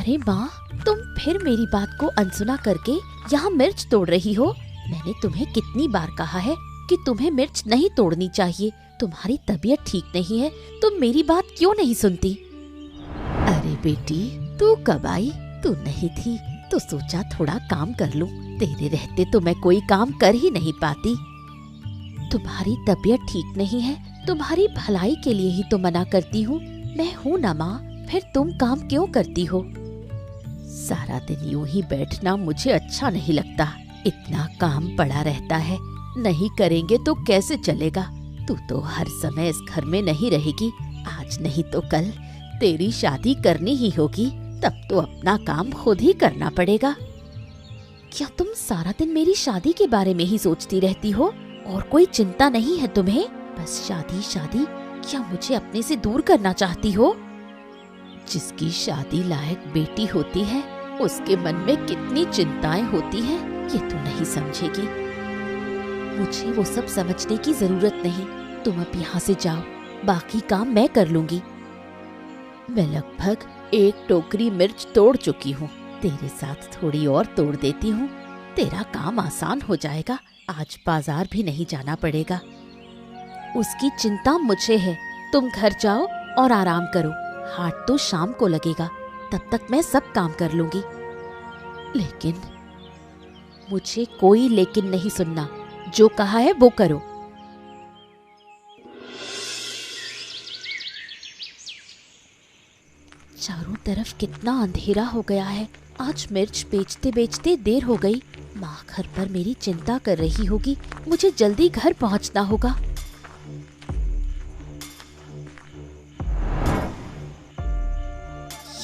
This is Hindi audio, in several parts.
अरे माँ, तुम फिर मेरी बात को अनसुना करके यहाँ मिर्च तोड़ रही हो। मैंने तुम्हें कितनी बार कहा है कि तुम्हें मिर्च नहीं तोड़नी चाहिए। तुम्हारी तबीयत ठीक नहीं है, तुम मेरी बात क्यों नहीं सुनती? अरे बेटी, तू कब आई? तू नहीं थी तो सोचा थोड़ा काम कर लूं। तेरे रहते तो मैं कोई काम कर ही नहीं पाती। तुम्हारी तबीयत ठीक नहीं है, तुम्हारी भलाई के लिए ही तो मना करती हूँ। मैं हूँ ना माँ, फिर तुम काम क्यों करती हो? सारा दिन यूं ही बैठना मुझे अच्छा नहीं लगता। इतना काम पड़ा रहता है, नहीं करेंगे तो कैसे चलेगा? तू तो हर समय इस घर में नहीं रहेगी। आज नहीं तो कल तेरी शादी करनी ही होगी, तब तो अपना काम खुद ही करना पड़ेगा। क्या तुम सारा दिन मेरी शादी के बारे में ही सोचती रहती हो और कोई चिंता नहीं है तुम्हें? बस शादी शादी, क्या मुझे अपने से दूर करना चाहती हो? जिसकी शादी लायक बेटी होती है उसके मन में कितनी चिंताएं होती हैं, ये तू नहीं समझेगी। मुझे वो सब समझने की जरूरत नहीं। तुम अब यहाँ से जाओ, बाकी काम मैं कर लूंगी। मैं लगभग 1 टोकरी मिर्च तोड़ चुकी हूँ। तेरे साथ थोड़ी और तोड़ देती हूँ, तेरा काम आसान हो जाएगा। आज बाजार भी नहीं जाना पड़ेगा। उसकी चिंता मुझे है। तुम घर जाओ और आराम करो। हाट तो शाम को लगेगा, तब तक मैं सब काम कर लूंगी। लेकिन मुझे कोई लेकिन नहीं सुनना, जो कहा है वो करो। चारों तरफ कितना अंधेरा हो गया है। आज मिर्च बेचते बेचते देर हो गई। माँ घर पर मेरी चिंता कर रही होगी। मुझे जल्दी घर पहुंचना होगा।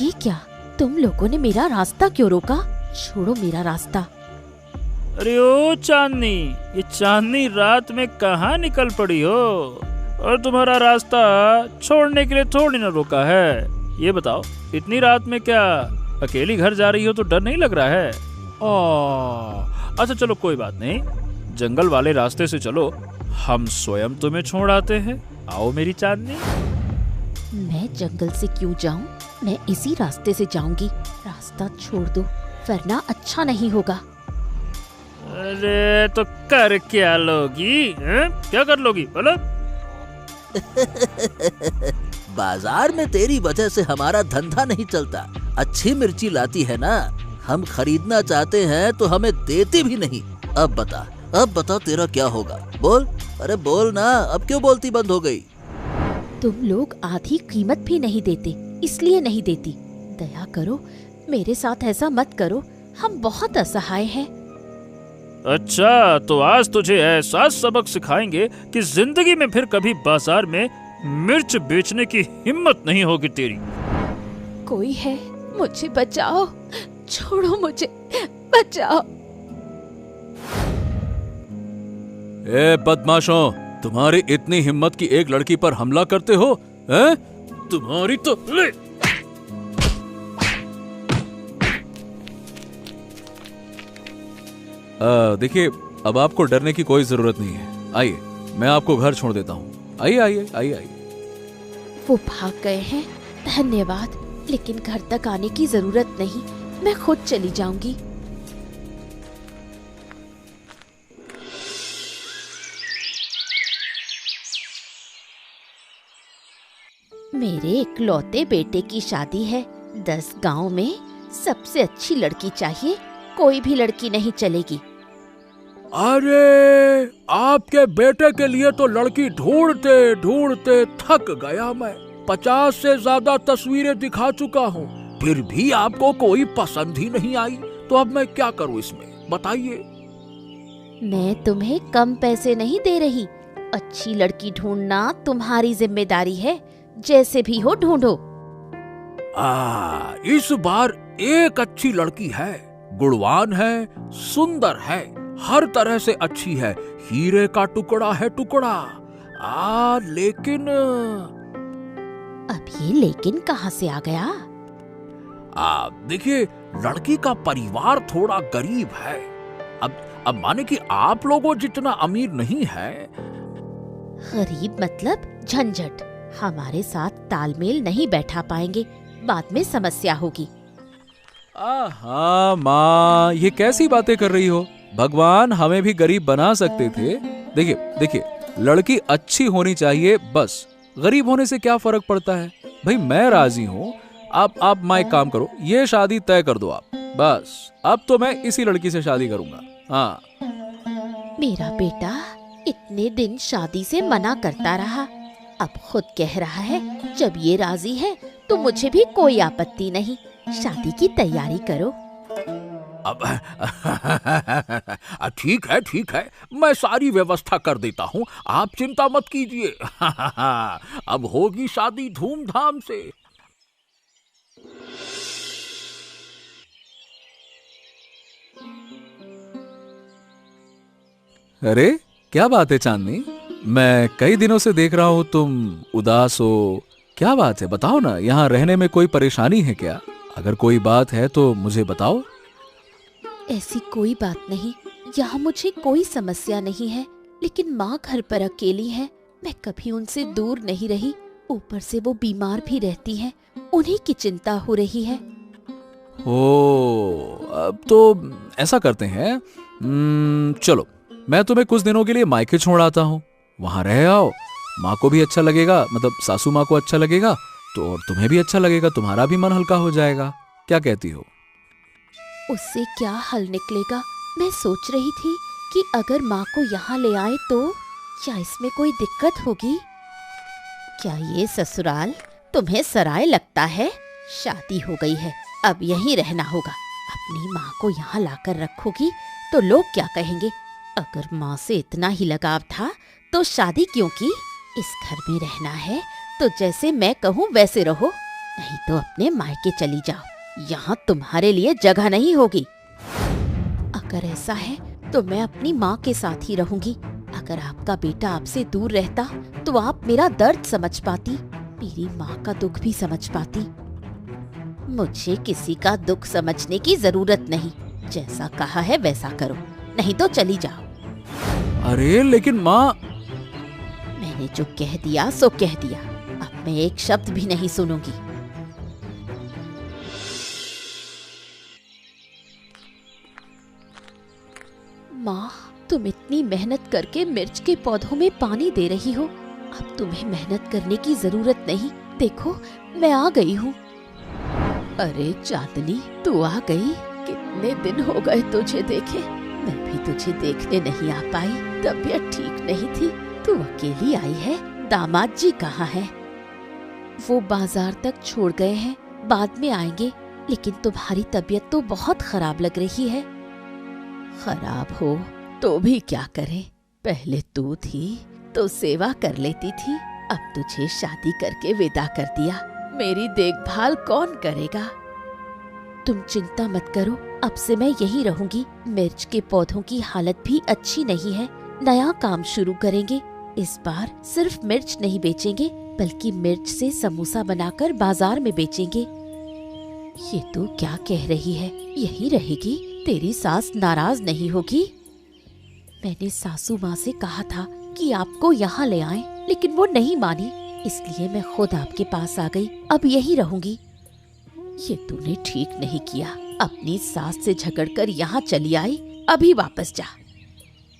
ये क्या, तुम लोगों ने मेरा रास्ता क्यों रोका? छोड़ो मेरा रास्ता। अरे ओ चांदनी, ये चांदनी रात में कहाँ निकल पड़ी हो? और तुम्हारा रास्ता छोड़ने के लिए थोड़ी ना रोका है। ये बताओ, इतनी रात में क्या अकेली घर जा रही हो तो डर नहीं लग रहा है? अच्छा चलो कोई बात नहीं, जंगल वाले रास्ते से चलो, हम स्वयं तुम्हें छोड़ आते हैं। आओ मेरी चांदनी। मैं जंगल से क्यों जाऊं? मैं इसी रास्ते से जाऊंगी। रास्ता छोड़ दो वरना अच्छा नहीं होगा। अरे तो कर क्या लोगी? क्या कर लोगी बोलो? बाजार में तेरी वजह से हमारा धंधा नहीं चलता। अच्छी मिर्ची लाती है ना, हम खरीदना चाहते हैं तो हमें देती भी नहीं। अब बता तेरा क्या होगा? बोल, अरे बोल ना, अब क्यों बोलती बंद हो गई? तुम लोग आधी कीमत भी नहीं देते, इसलिए नहीं देती। दया करो, मेरे साथ ऐसा मत करो, हम बहुत असहाय हैं। अच्छा, तो आज तुझे ऐसा सबक सिखाएंगे कि जिंदगी में फिर कभी बाजार में मिर्च बेचने की हिम्मत नहीं होगी तेरी। कोई है, मुझे बचाओ, छोड़ो मुझे, बचाओ। ए बदमाशों, तुम्हारी इतनी हिम्मत की एक लड़की पर हमला करते हो? हैं? तुम्हारी तो ले। देखिए, अब आपको डरने की कोई जरूरत नहीं है। आइए, मैं आपको घर छोड़ देता हूँ। आइए आइए आइए आइए। वो भाग गए हैं, धन्यवाद, लेकिन घर तक आने की जरूरत नहीं, मैं खुद चली जाऊंगी। मेरे इकलौते बेटे की शादी है। 10 गांव में सबसे अच्छी लड़की चाहिए, कोई भी लड़की नहीं चलेगी। अरे, आपके बेटे के लिए तो लड़की ढूंढते ढूंढते थक गया मैं। 50 से ज्यादा तस्वीरें दिखा चुका हूँ, फिर भी आपको कोई पसंद ही नहीं आई। तो अब मैं क्या करूँ इसमें, बताइए। मैं तुम्हें कम पैसे नहीं दे रही। अच्छी लड़की ढूंढना तुम्हारी जिम्मेदारी है, जैसे भी हो ढूंढो। इस बार एक अच्छी लड़की है, गुणवान है, सुंदर है, हर तरह से अच्छी है, हीरे का टुकड़ा है टुकड़ा। लेकिन अब ये लेकिन कहाँ से आ गया? देखिए, लड़की का परिवार थोड़ा गरीब है। अब माने कि आप लोगों जितना अमीर नहीं है। गरीब मतलब झंझट, हमारे साथ तालमेल नहीं बैठा पाएंगे, बाद में समस्या होगी। हाँ माँ, ये कैसी बातें कर रही हो? भगवान हमें भी गरीब बना सकते थे। देखिए देखिए, लड़की अच्छी होनी चाहिए बस, गरीब होने से क्या फर्क पड़ता है? भाई मैं राजी हूँ। आप माँ एक काम करो, ये शादी तय कर दो आप। बस अब तो मैं इसी लड़की से शादी करूंगा। हाँ। मेरा बेटा इतने दिन शादी से मना करता रहा, अब खुद कह रहा है जब ये राजी है तो मुझे भी कोई आपत्ति नहीं, शादी की तैयारी करो। अब ठीक है, मैं सारी व्यवस्था कर देता हूँ, आप चिंता मत कीजिए। अब होगी शादी धूमधाम से। अरे क्या बात है चांदनी, मैं कई दिनों से देख रहा हूँ तुम उदास हो। क्या बात है, बताओ ना, यहाँ रहने में कोई परेशानी है क्या? अगर कोई बात है तो मुझे बताओ। ऐसी कोई बात नहीं, यहाँ मुझे कोई समस्या नहीं है, लेकिन माँ घर पर अकेली है, मैं कभी उनसे दूर नहीं रही, ऊपर से वो बीमार भी रहती हैं, उन्हीं की चिंता हो रही है। ओ, अब तो ऐसा करते हैं, चलो मैं तुम्हें कुछ दिनों के लिए मायके छोड़ आता हूँ, वहां रह आओ। माँ को भी अच्छा लगेगा, मतलब सासू माँ को अच्छा लगेगा तो, और तुम्हें भी अच्छा लगेगा, तुम्हारा भी मन हल्का हो जाएगा। क्या कहती हो? उससे क्या हल निकलेगा? मैं सोच रही थी कि अगर माँ को यहाँ ले आए तो क्या इसमें कोई दिक्कत होगी? क्या ये ससुराल तुम्हें सराय लगता है? शादी हो गई है, अब यहीं रहना होगा। अपनी माँ को यहाँ लाकर रखोगी तो लोग क्या कहेंगे? अगर माँ से इतना ही लगाव था तो शादी क्यों की? इस घर में रहना है तो जैसे मैं कहूँ वैसे रहो, नहीं तो अपने मायके चली जाओ, यहाँ तुम्हारे लिए जगह नहीं होगी। अगर ऐसा है तो मैं अपनी माँ के साथ ही रहूंगी। अगर आपका बेटा आपसे दूर रहता तो आप मेरा दर्द समझ पाती, मेरी माँ का दुख भी समझ पाती। मुझे किसी का दुख समझने की जरूरत नहीं, जैसा कहा है वैसा करो, नहीं तो चली जाओ। अरे लेकिन माँ। मैंने जो कह दिया सो कह दिया, अब मैं एक शब्द भी नहीं सुनूंगी। माँ, तुम इतनी मेहनत करके मिर्च के पौधों में पानी दे रही हो, अब तुम्हें मेहनत करने की जरूरत नहीं। देखो मैं आ गई हूँ। अरे चांदनी, तू आ गई? कितने दिन हो गए तुझे देखे, मैं भी तुझे देखने नहीं आ पाई, तबीयत ठीक नहीं थी। तू अकेली आई है, दामाद जी कहाँ है? वो बाजार तक छोड़ गए हैं, बाद में आएंगे, लेकिन तुम्हारी तबीयत तो बहुत खराब लग रही है। खराब हो तो भी क्या करें, पहले तू थी तो सेवा कर लेती थी, अब तुझे शादी करके विदा कर दिया, मेरी देखभाल कौन करेगा? तुम चिंता मत करो, अब से मैं यहीं रहूंगी। मिर्च के पौधों की हालत भी अच्छी नहीं है, नया काम शुरू करेंगे। इस बार सिर्फ मिर्च नहीं बेचेंगे, बल्कि मिर्च से समोसा बनाकर बाजार में बेचेंगे। ये तो क्या कह रही है, यहीं रहेगी? तेरी सास नाराज नहीं होगी? मैंने सासू माँ से कहा था कि आपको यहाँ ले आएं, लेकिन वो नहीं मानी, इसलिए मैं खुद आपके पास आ गई, अब यहीं रहूंगी। ये तूने ठीक नहीं किया, अपनी सास से झगड़कर यहाँ चली आई, अभी वापस जा।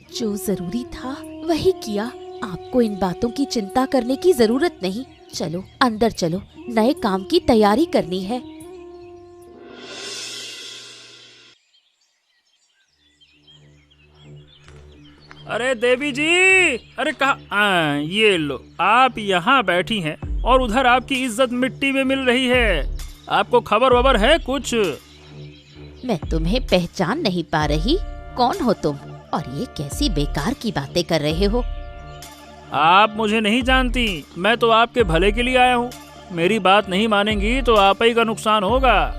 जो जरूरी था वही किया, आपको इन बातों की चिंता करने की जरूरत नहीं। चलो अंदर चलो, नए काम की तैयारी करनी है। अरे देवी जी, अरे कहा, ये लो, आप यहाँ बैठी हैं और उधर आपकी इज्जत मिट्टी में मिल रही है। आपको खबर वबर है कुछ? मैं तुम्हें पहचान नहीं पा रही, कौन हो तुम और ये कैसी बेकार की बातें कर रहे हो? आप मुझे नहीं जानती, मैं तो आपके भले के लिए आया हूँ। मेरी बात नहीं मानेंगी तो आप ही का नुकसान होगा।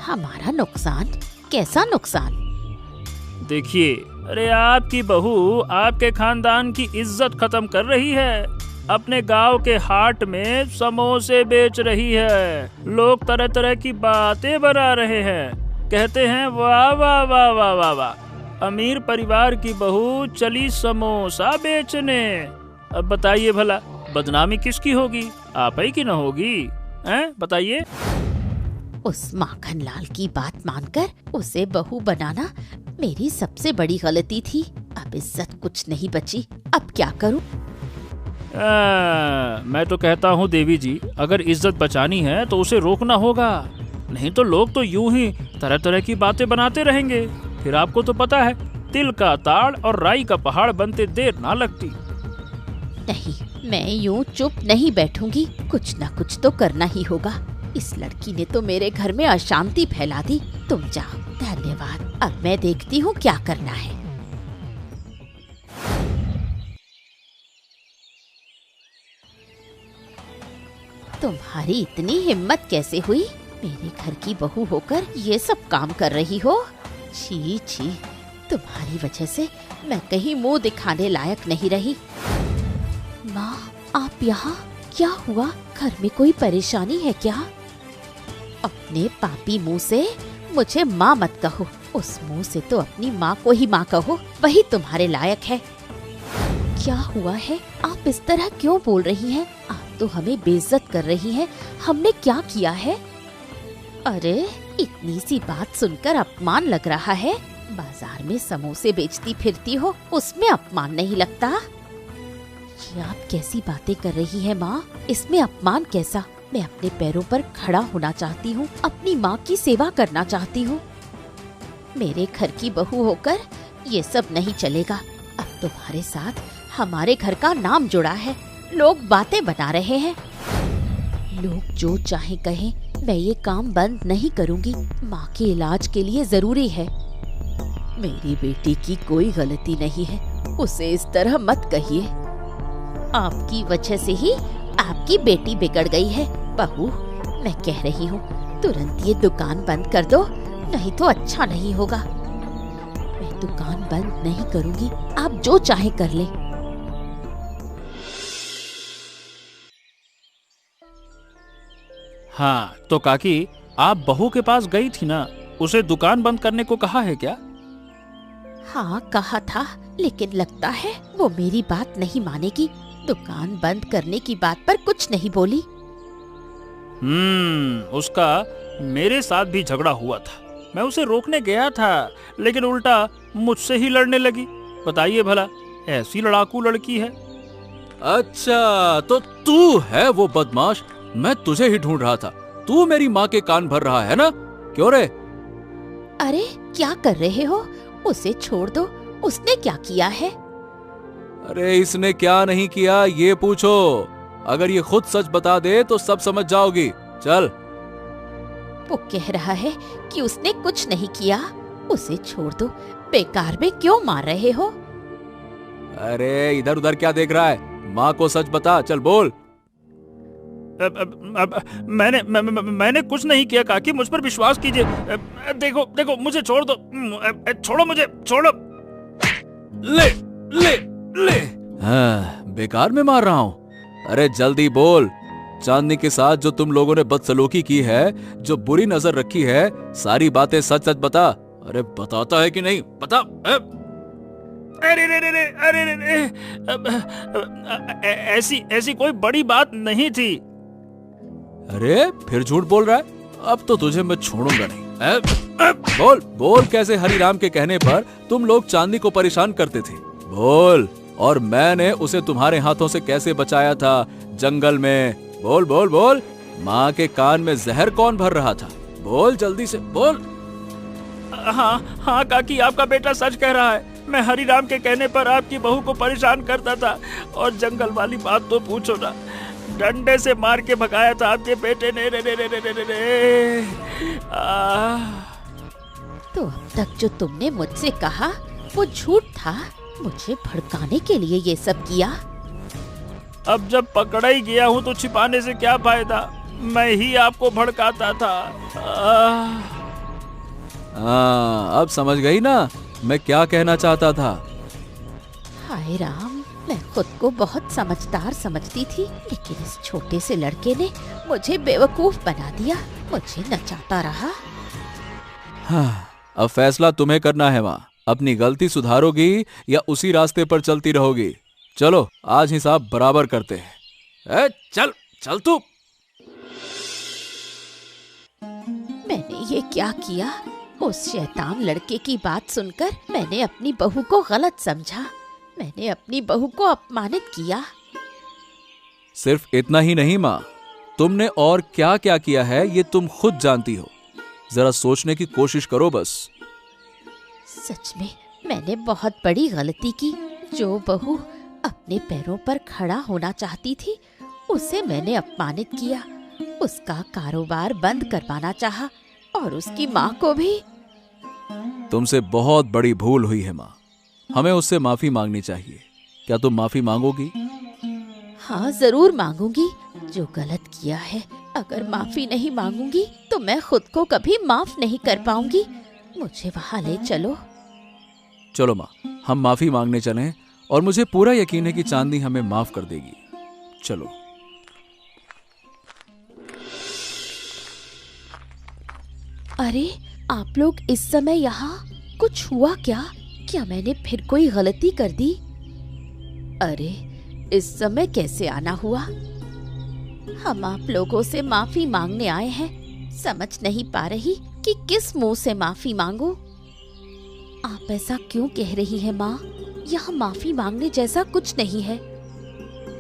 हमारा नुकसान? कैसा नुकसान? देखिए, अरे आपकी बहू आपके खानदान की इज्जत खत्म कर रही है, अपने गांव के हाट में समोसे बेच रही है, लोग तरह तरह की बातें बना रहे हैं, कहते हैं वाह वाह वाह वाह वाह वाह, अमीर परिवार की बहू चली समोसा बेचने। अब बताइए भला बदनामी किसकी होगी, आप ही की न होगी? हैं बताइए। उस माखन लाल की बात मानकर उसे बहू बनाना मेरी सबसे बड़ी गलती थी। अब इज्जत कुछ नहीं बची, अब क्या करूं? मैं तो कहता हूँ देवी जी, अगर इज्जत बचानी है तो उसे रोकना होगा, नहीं तो लोग तो यूं ही तरह तरह की बातें बनाते रहेंगे। फिर आपको तो पता है, तिल का ताड़ और राई का पहाड़ बनते देर ना लगती। नहीं, मैं यूं चुप नहीं बैठूंगी, कुछ ना कुछ तो करना ही होगा। इस लड़की ने तो मेरे घर में अशांति फैला दी। तुम जाओ। धन्यवाद। अब मैं देखती हूँ क्या करना है। तुम्हारी इतनी हिम्मत कैसे हुई? मेरे घर की बहू होकर ये सब काम कर रही हो? छी छी, तुम्हारी वजह से मैं कहीं मुंह दिखाने लायक नहीं रही। माँ, आप यहाँ? क्या हुआ? घर में कोई परेशानी है क्या? अपने पापी मुंह से मुझे माँ मत कहो। उस मुंह से तो अपनी माँ को ही माँ कहो, वही तुम्हारे लायक है। क्या हुआ है? आप इस तरह क्यों बोल रही हैं? आप तो हमें बेइज्जत कर रही हैं। हमने क्या किया है? अरे, इतनी सी बात सुनकर अपमान लग रहा है? बाजार में समोसे बेचती फिरती हो, उसमें अपमान नहीं लगता? ये आप कैसी बातें कर रही हैं माँ? इसमें अपमान कैसा? मैं अपने पैरों पर खड़ा होना चाहती हूँ, अपनी माँ की सेवा करना चाहती हूँ। मेरे घर की बहू होकर ये सब नहीं चलेगा। अब तुम्हारे साथ हमारे घर का नाम जुड़ा है, लोग बातें बना रहे हैं। लोग जो चाहे कहें, मैं ये काम बंद नहीं करूँगी। माँ के इलाज के लिए जरूरी है। मेरी बेटी की कोई गलती नहीं है, उसे इस तरह मत कहिए। आपकी वजह से ही आपकी बेटी बिगड़ गई है। बहू, मैं कह रही हूँ, तुरंत ये दुकान बंद कर दो, नहीं तो अच्छा नहीं होगा। मैं दुकान बंद नहीं करूँगी, आप जो चाहे कर ले। हाँ, तो काकी, आप बहू के पास गई थी ना, उसे दुकान बंद करने को कहा है क्या? हाँ, कहा था, लेकिन लगता है वो मेरी बात नहीं मानेगी। दुकान बंद करने की बात पर कुछ नहीं बोली। उसका मेरे साथ भी झगड़ा हुआ था। मैं उसे रोकने गया था, लेकिन उल्टा मुझसे ही लड़ने लगी। बताइए भला, ऐसी लड़ाकू लड़की है। अच्छा, तो तू है वो बदमाश? मैं तुझे ही ढूंढ रहा था। तू मेरी माँ के कान भर रहा है ना? क्यों रे? अरे, क्या कर रहे हो? उसे छोड़ दो, उसने क्या किया है? अरे, इसने क्या नहीं किया ये पूछो। अगर ये खुद सच बता दे तो सब समझ जाओगी। चल। वो कह रहा है कि उसने कुछ नहीं किया। उसे छोड़ दो, बेकार में क्यों मार रहे हो? अरे, इधर उधर क्या देख रहा है? माँ को सच बता, चल बोल। मैंने कुछ नहीं किया काकी, मुझ पर विश्वास कीजिए। देखो देखो, मुझे छोड़ दो। छोड़ो मुझे, छोड़ो। ले ले ले। हाँ, बेकार में मार रहा हूँ। अरे जल्दी बोल। चांदनी के साथ जो तुम लोगों ने बदसलूकी की है, जो बुरी नजर रखी है, सारी बातें सच सच बता। अरे बताता है कि नहीं? बता। अरे ऐसी कोई बड़ी बात नहीं थी। अरे, फिर झूठ बोल रहा है? अब तो तुझे मैं छोड़ूंगा नहीं। बोल बोल, कैसे हरिराम के कहने पर तुम लोग चांदनी को परेशान करते थे? बोल। और मैंने उसे तुम्हारे हाथों से कैसे बचाया था जंगल में? बोल बोल बोल। माँ के कान में जहर कौन भर रहा था? बोल जल्दी से बोल। हाँ हाँ काकी, आपका बेटा सच कह रहा है। मैं हरिराम के कहने पर आपकी बहू को परेशान करता था, और जंगल वाली बात तो पूछो ना, डंडे से मार के भगाया था आपके बेटे ने। रे। तो अब तक जो तुमने मुझसे कहा वो झूठ था। मुझे भड़काने के लिए ये सब किया। अब जब पकड़ा ही गया हूँ तो छिपाने से क्या फायदा? मैं ही आपको भड़काता था। अब समझ गई ना मैं क्या कहना चाहता था? हाय राम, मैं खुद को बहुत समझदार समझती थी, लेकिन इस छोटे से लड़के ने मुझे बेवकूफ बना दिया, मुझे नचाता रहा। हाँ, अब फैसला तुम्हें करना है माँ। अपनी गलती सुधारोगी या उसी रास्ते पर चलती रहोगी? चलो, आज हिसाब बराबर करते हैं। चल चल तू। क्या किया? उस शैतान लड़के की बात सुनकर मैंने अपनी बहू को गलत समझा। मैंने अपनी बहू को अपमानित किया। सिर्फ इतना ही नहीं माँ, तुमने और क्या क्या किया है ये तुम खुद जानती हो। जरा सोचने की कोशिश करो बस। सच में मैंने बहुत बड़ी गलती की। जो बहू अपने पैरों पर खड़ा होना चाहती थी उसे मैंने अपमानित किया। उसका कारोबार बंद करवाना चाहा और उसकी माँ को भी। तुमसे बहुत बड़ी भूल हुई है माँ, हमें उससे माफी मांगनी चाहिए। क्या तुम माफी मांगोगी? हाँ, जरूर मांगूंगी। जो गलत किया है, अगर माफी नहीं मांगूंगी तो मैं खुद को कभी माफ नहीं कर पाऊंगी। मुझे वहाँ ले चलो। चलो माँ, हम माफी मांगने चलें और मुझे पूरा यकीन है कि चांदनी हमें माफ कर देगी। चलो। अरे, आप लोग इस समय यहाँ? कुछ हुआ क्या? क्या मैंने फिर कोई गलती कर दी? अरे, इस समय कैसे आना हुआ? हम आप लोगों से माफी मांगने आए हैं। समझ नहीं पा रही कि किस मुंह से माफी मांगूं। आप ऐसा क्यों कह रही हैं माँ? यहाँ माफी मांगने जैसा कुछ नहीं है।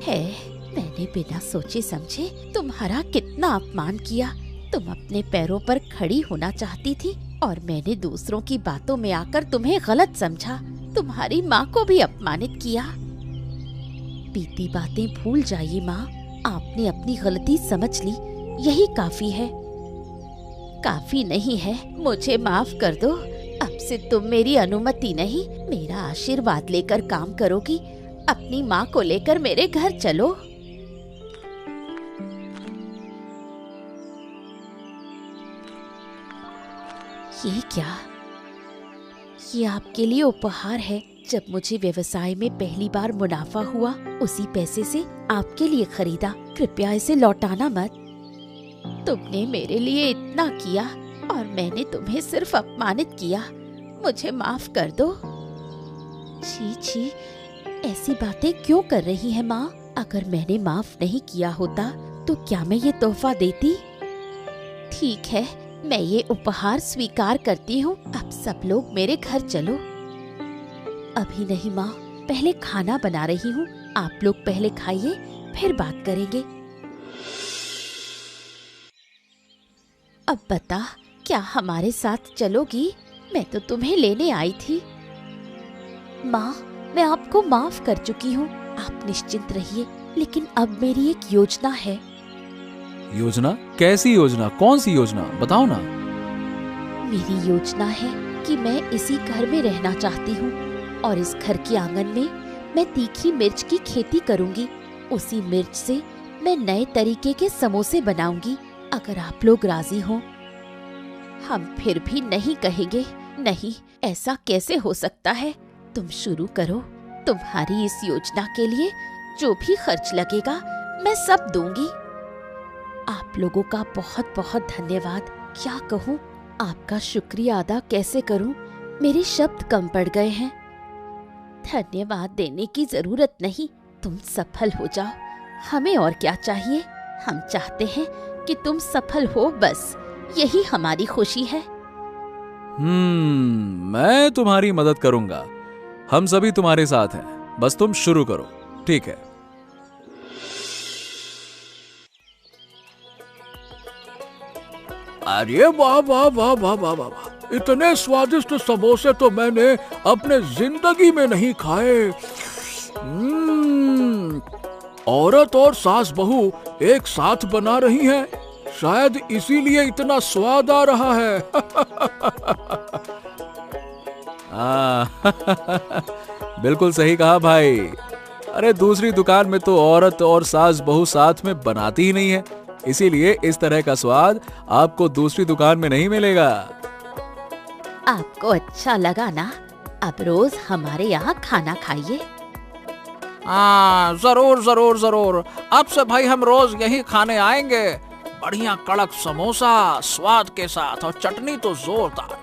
मैंने बिना सोचे समझे तुम्हारा कितना अपमान किया। तुम अपने पैरों पर खड़ी होना चाहती थी और मैंने दूसरों की बातों में आकर तुम्हें गलत समझा। तुम्हारी माँ को भी अपमानित किया। बीती बातें भूल जाइए माँ। आपने अपनी गलती समझ ली, यही काफी है। काफी नहीं है, मुझे माफ कर दो। अब से तुम मेरी अनुमति नहीं, मेरा आशीर्वाद लेकर काम करोगी। अपनी माँ को लेकर मेरे घर चलो। ये क्या? ये आपके लिए उपहार है। जब मुझे व्यवसाय में पहली बार मुनाफा हुआ, उसी पैसे से आपके लिए खरीदा। कृपया इसे लौटाना मत। तुमने मेरे लिए इतना किया और मैंने तुम्हें सिर्फ अपमानित किया। मुझे माफ कर दो। छी छी, ऐसी बातें क्यों कर रही है माँ? अगर मैंने माफ नहीं किया होता तो क्या मैं ये तोहफा देती? ठीक है, मैं ये उपहार स्वीकार करती हूँ। अब सब लोग मेरे घर चलो। अभी नहीं माँ, पहले खाना बना रही हूँ। आप लोग पहले खाइए, फिर बात करेंगे। अब बता, क्या हमारे साथ चलोगी? मैं तो तुम्हें लेने आई थी। माँ, मैं आपको माफ कर चुकी हूँ। आप निश्चिंत रहिए। लेकिन अब मेरी एक योजना है। योजना? कैसी योजना? कौन सी योजना? बताओ ना। मेरी योजना है कि मैं इसी घर में रहना चाहती हूँ और इस घर के आंगन में मैं तीखी मिर्च की खेती करूँगी। उसी मिर्च से मैं नए तरीके के समोसे बनाऊंगी। अगर आप लोग राजी हो। हम फिर भी नहीं कहेंगे। नहीं, ऐसा कैसे हो सकता है? तुम शुरू करो। तुम्हारी इस योजना के लिए जो भी खर्च लगेगा मैं सब दूंगी। आप लोगों का बहुत बहुत धन्यवाद। क्या कहूँ, आपका शुक्रिया अदा कैसे करूँ? मेरे शब्द कम पड़ गए हैं। धन्यवाद देने की जरूरत नहीं, तुम सफल हो जाओ। हमें और क्या चाहिए? हम चाहते हैं कि तुम सफल हो, बस यही हमारी खुशी है। मैं तुम्हारी मदद करूंगा। हम सभी तुम्हारे साथ हैं, बस तुम शुरू करो। ठीक है। अरे वाह वाह वाह वाह वाह वाह, इतने स्वादिष्ट समोसे तो मैंने अपने जिंदगी में नहीं खाए। औरत और सास बहू एक साथ बना रही हैं, शायद इसीलिए इतना स्वाद आ रहा है। बिल्कुल सही कहा भाई। अरे दूसरी दुकान में तो औरत और सास बहू साथ में बनाती ही नहीं है, इसीलिए इस तरह का स्वाद आपको दूसरी दुकान में नहीं मिलेगा। आपको अच्छा लगा ना? अब रोज हमारे यहाँ खाना खाइए। जरूर जरूर जरूर। अब से भाई हम रोज यही खाने आएंगे। बढ़िया कड़क समोसा स्वाद के साथ और चटनी तो जोरदार।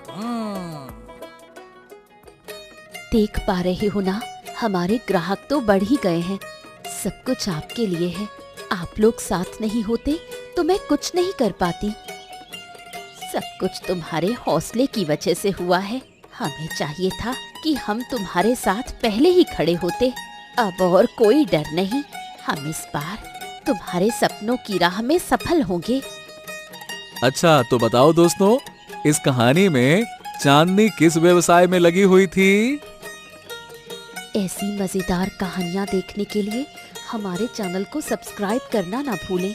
देख पा रहे हो ना, हमारे ग्राहक तो बढ़ ही गए हैं। सब कुछ आपके लिए है। आप लोग साथ नहीं होते तो मैं कुछ नहीं कर पाती। सब कुछ तुम्हारे हौसले की वजह से हुआ है। हमें चाहिए था कि हम तुम्हारे साथ पहले ही खड़े होते। अब और कोई डर नहीं, हम इस बार तुम्हारे सपनों की राह में सफल होंगे। अच्छा तो बताओ दोस्तों, इस कहानी में चांदनी किस व्यवसाय में लगी हुई थी? ऐसी मजेदार कहानियाँ देखने के लिए हमारे चैनल को सब्सक्राइब करना ना भूलें।